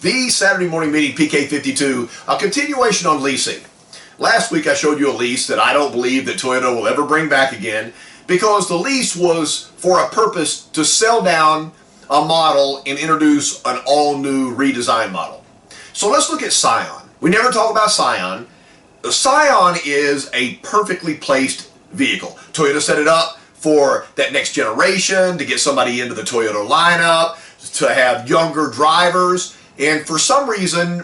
The Saturday morning meeting PK52, a continuation on leasing. Last week I showed you a lease that I don't believe that Toyota will ever bring back again because the lease was for a purpose to sell down a model and introduce an all-new redesigned model. So let's look at Scion. We never talk about Scion. The Scion is a perfectly placed vehicle. Toyota set it up for that next generation, to get somebody into the Toyota lineup, to have younger drivers. And for some reason,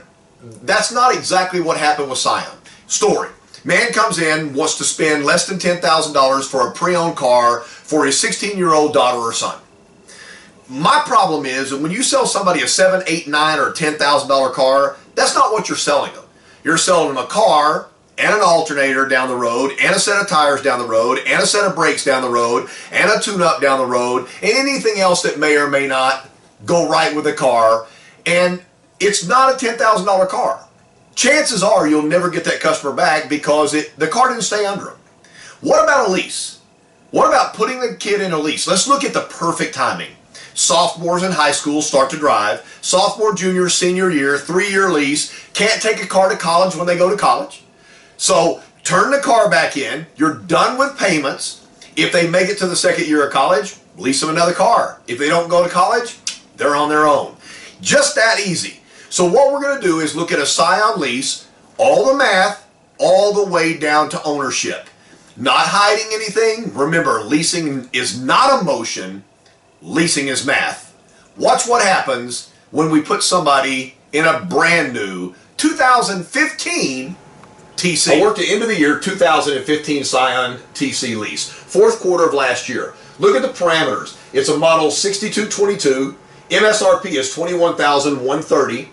that's not exactly what happened with Scion. Story. Man comes in, wants to spend less than $10,000 for a pre-owned car for his 16-year-old daughter or son. My problem is that when you sell somebody a $7, $8, $9, or $10,000 car, that's not what you're selling them. You're selling them a car and an alternator down the road, and a set of tires down the road, and a set of brakes down the road, and a tune-up down the road, and anything else that may or may not go right with the car. And it's not a $10,000 car. Chances are you'll never get that customer back because the car didn't stay under him. What about a lease? What about putting the kid in a lease? Let's look at the perfect timing. Sophomores in high school start to drive. Sophomore, junior, senior year, 3-year lease. Can't take a car to college when they go to college. So turn the car back in. You're done with payments. If they make it to the second year of college, lease them another car. If they don't go to college, they're on their own. Just that easy. So what we're going to do is look at a Scion lease, all the math, all the way down to ownership. Not hiding anything. Remember, leasing is not emotion. Leasing is math. Watch what happens when we put somebody in a brand new 2015 TC. I worked the end of the year 2015 Scion TC lease. Fourth quarter of last year. Look at the parameters. It's a model 6222. MSRP is $21,130.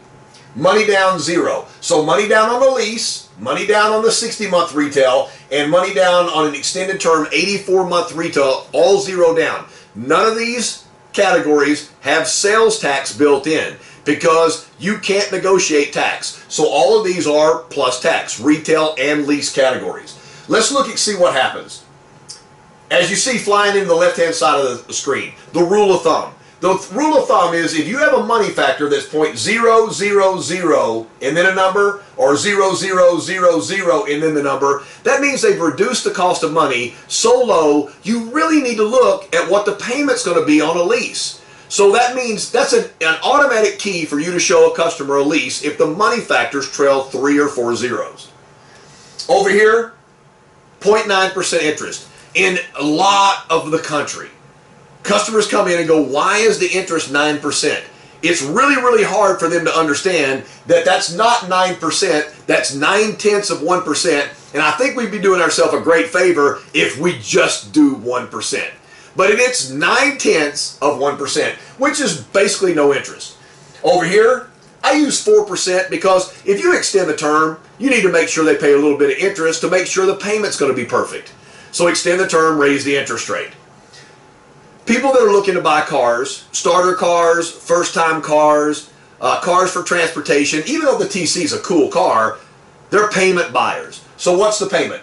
Money down, zero. So money down on the lease, money down on the 60-month retail, and money down on an extended term 84-month retail, all zero down. None of these categories have sales tax built in because you can't negotiate tax. So all of these are plus tax, retail and lease categories. Let's look and see what happens. As you see flying into the left-hand side of the screen, the rule of thumb. The rule of thumb is if you have a money factor that's 0.000 and then a number, or 0.000 and then the number, that means they've reduced the cost of money so low you really need to look at what the payment's going to be on a lease. So that means that's an automatic key for you to show a customer a lease if the money factors trail 3 or 4 zeros. Over here, 0.9% interest in a lot of the country. Customers come in and go, why is the interest 9%? It's really, really hard for them to understand that that's not 9%, that's 0.9%, and I think we'd be doing ourselves a great favor if we just do 1%. But it's 0.9%, which is basically no interest. Over here, I use 4% because if you extend the term, you need to make sure they pay a little bit of interest to make sure the payment's going to be perfect. So extend the term, raise the interest rate. People that are looking to buy cars, starter cars, first-time cars, cars for transportation, even though the TC is a cool car, they're payment buyers. So what's the payment?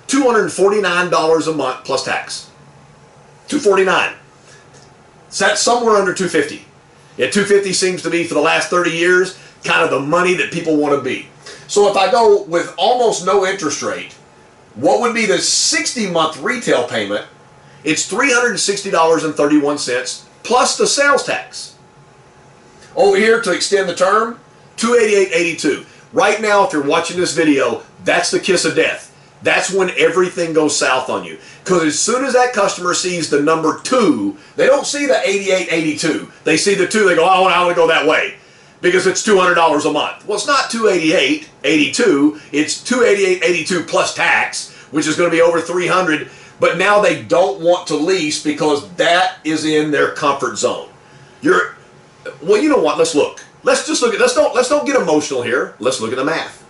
$249 a month plus tax. $249. So that's somewhere under $250. Yeah, $250 seems to be, for the last 30 years, kind of the money that people want to be. So if I go with almost no interest rate, what would be the 60-month retail payment? It's $360.31 plus the sales tax. Over here to extend the term, $288.82. Right now, if you're watching this video, that's the kiss of death. That's when everything goes south on you. Because as soon as that customer sees the number 2, they don't see the $88.82. They see the 2, they go, oh, I want to go that way. Because it's $200 a month. Well, it's not $288.82. It's $288.82 plus tax, which is going to be over $300. But now they don't want to lease because that is in their comfort zone. Well, you know what? Let's look. Let's don't get emotional here. Let's look at the math.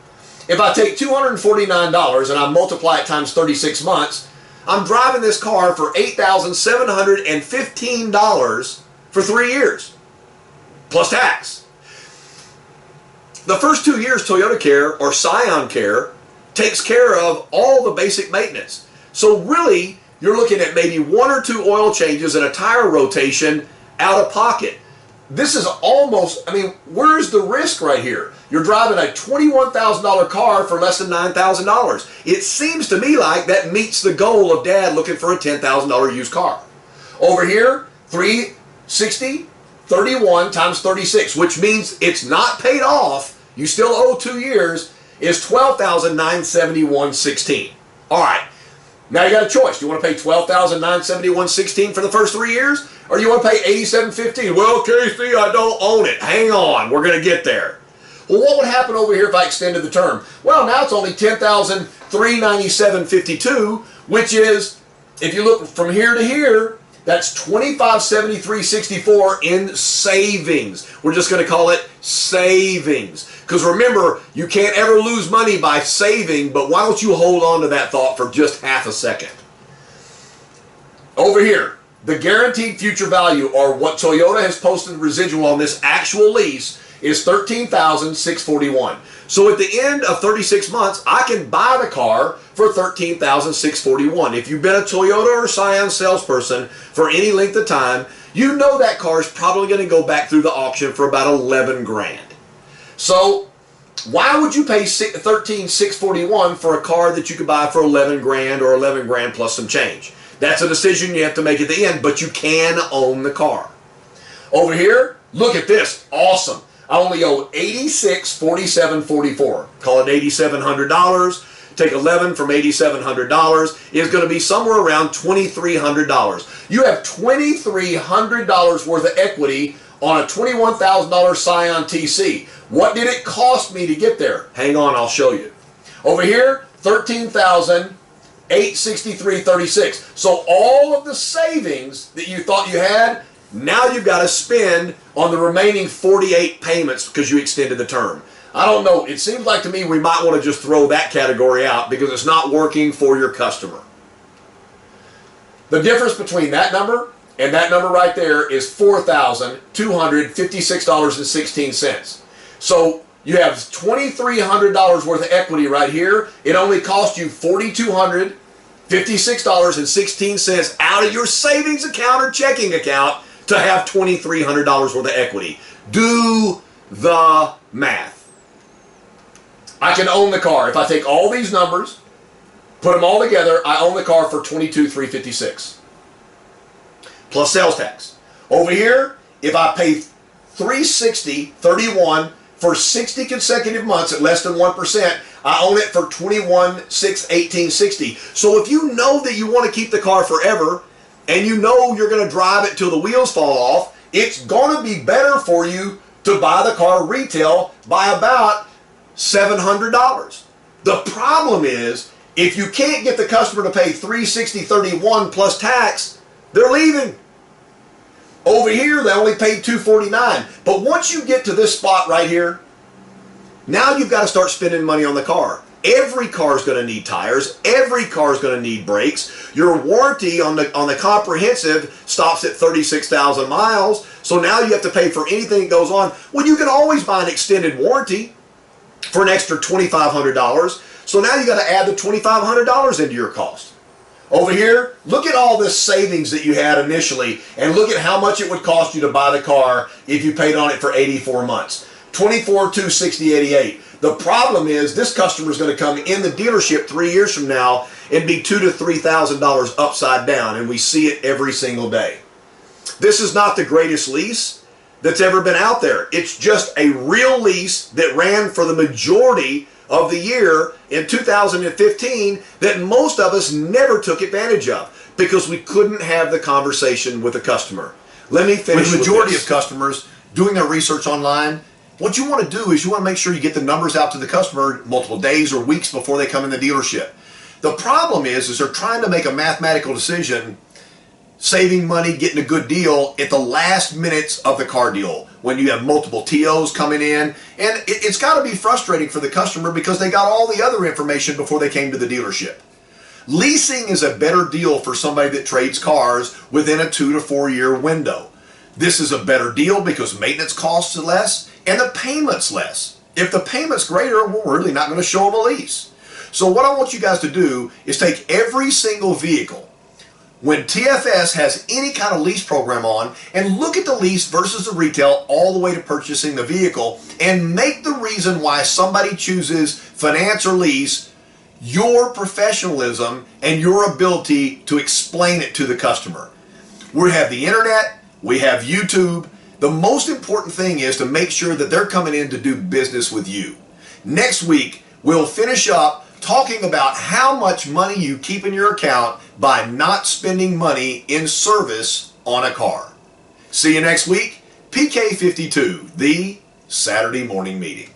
If I take $249 and I multiply it times 36 months, I'm driving this car for $8,715 for 3 years, plus tax. The first 2 years, Toyota Care or Scion Care takes care of all the basic maintenance. So really, you're looking at maybe 1 or 2 oil changes and a tire rotation out of pocket. this is almost, I mean, where's the risk right here? You're driving a $21,000 car for less than $9,000. It seems to me like that meets the goal of dad looking for a $10,000 used car. Over here, 360, 31 times 36, which means it's not paid off. You still owe 2 years, is $12,971.16. All right. Now you got a choice. Do you want to pay $12,971.16 for the first 3 years? Or do you want to pay $87.15? Well, Casey, I don't own it. Hang on. We're going to get there. Well, what would happen over here if I extended the term? Well, now it's only $10,397.52, which is, if you look from here to here, that's $2,573.64 in savings. We're just going to call it savings. Because remember, you can't ever lose money by saving, but why don't you hold on to that thought for just half a second? Over here, the guaranteed future value, or what Toyota has posted residual on this actual lease, is $13,641. So at the end of 36 months, I can buy the car for $13,641. If you've been a Toyota or Scion salesperson for any length of time, you know that car is probably going to go back through the auction for about 11 grand. So why would you pay $13,641 for a car that you could buy for 11 grand or 11 grand plus some change? That's a decision you have to make at the end, but you can own the car. Over here, look at this. Awesome. I only owe $8647.44. Call it $8,700. Take 11 from $8,700 is going to be somewhere around $2,300. You have $2,300 worth of equity on a $21,000 Scion TC. What did it cost me to get there? Hang on, I'll show you. Over here, $13,863.36. So all of the savings that you thought you had, now you've got to spend on the remaining 48 payments because you extended the term. I don't know. It seems like to me we might want to just throw that category out because it's not working for your customer. The difference between that number and that number right there is $4,256.16. So you have $2,300 worth of equity right here. It only cost you $4,256.16 out of your savings account or checking account to have $2,300 worth of equity. Do the math. I can own the car. If I take all these numbers, put them all together, I own the car for $22,356 plus sales tax. Over here, if I pay $360.31 for 60 consecutive months at less than 1%, I own it for $21,618.60. So if you know that you want to keep the car forever and you know you're going to drive it till the wheels fall off, it's going to be better for you to buy the car retail by about $700. The problem is, if you can't get the customer to pay $360.31 plus tax, they're leaving. Over here, they only paid $249. But once you get to this spot right here, now you've got to start spending money on the car. Every car is going to need tires. Every car is going to need brakes. Your warranty on the comprehensive stops at 36,000 miles. So now you have to pay for anything that goes on. Well, you can always buy an extended warranty for an extra $2,500. So now you got to add the $2,500 into your cost. Over here, look at all this savings that you had initially and look at how much it would cost you to buy the car if you paid on it for 84 months. $24,260.88. The problem is this customer is going to come in the dealership 3 years from now and be $2,000 to $3,000 upside down, and we see it every single day. This is not the greatest lease that's ever been out there. It's just a real lease that ran for the majority of the year in 2015 that most of us never took advantage of because we couldn't have the conversation with the customer. Let me finish with the majority of customers doing their research online. What you want to do is you want to make sure you get the numbers out to the customer multiple days or weeks before they come in the dealership. The problem is they're trying to make a mathematical decision, saving money, getting a good deal at the last minutes of the car deal when you have multiple TOs coming in. And it's got to be frustrating for the customer because they got all the other information before they came to the dealership. Leasing is a better deal for somebody that trades cars within a 2 to 4 year window. This is a better deal because maintenance costs are less and the payment's less. If the payment's greater, we're really not going to show them a lease. So what I want you guys to do is take every single vehicle, when TFS has any kind of lease program on, and look at the lease versus the retail all the way to purchasing the vehicle, and make the reason why somebody chooses finance or lease your professionalism and your ability to explain it to the customer. We have the internet, we have YouTube. The most important thing is to make sure that they're coming in to do business with you. Next week, we'll finish up talking about how much money you keep in your account by not spending money in service on a car. See you next week. PK52, the Saturday morning meeting.